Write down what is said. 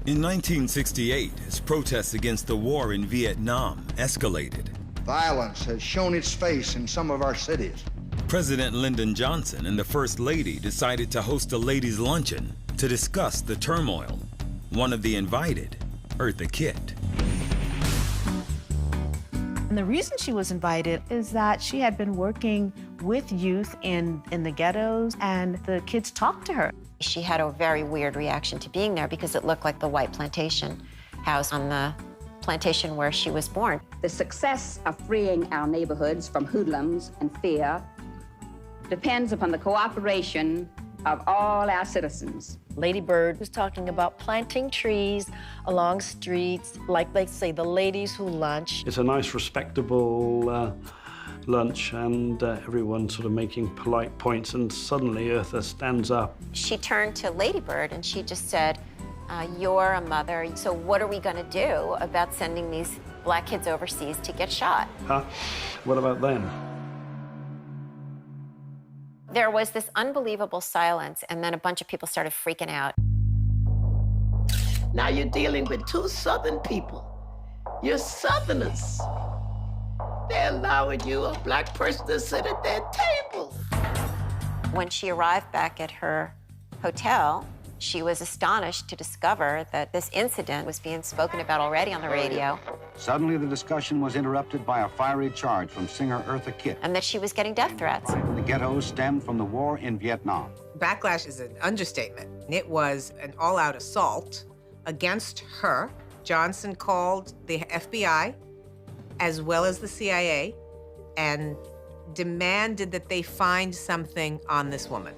In 1968, as protests against the war in Vietnam escalated, violence has shown its face in some of our cities. President Lyndon Johnson and the First Lady decided to host a ladies' luncheon to discuss the turmoil. One of the invited, Eartha Kitt. And the reason she was invited is that she had been working with youth in the ghettos, and the kids talked to her. She had a very weird reaction to being there because it looked like the white plantation house on the plantation where she was born. The success of freeing our neighborhoods from hoodlums and fear depends upon the cooperation of all our citizens. Lady Bird was talking about planting trees along streets, like they say, the ladies who lunch. It's a nice, respectable lunch, and everyone sort of making polite points, and suddenly Eartha stands up. She turned to Lady Bird and she just said, you're a mother, so what are we gonna do about sending these black kids overseas to get shot? Huh? What about them? There was this unbelievable silence, and then a bunch of people started freaking out. Now you're dealing with two Southern people. You're Southerners. They're allowing you, a black person, to sit at their table. When she arrived back at her hotel, she was astonished to discover that this incident was being spoken about already on the radio. Suddenly, the discussion was interrupted by a fiery charge from singer Eartha Kitt. And that she was getting death threats. The ghettos stemmed from the war in Vietnam. Backlash is an understatement. It was an all-out assault against her. Johnson called the FBI as well as the CIA and demanded that they find something on this woman.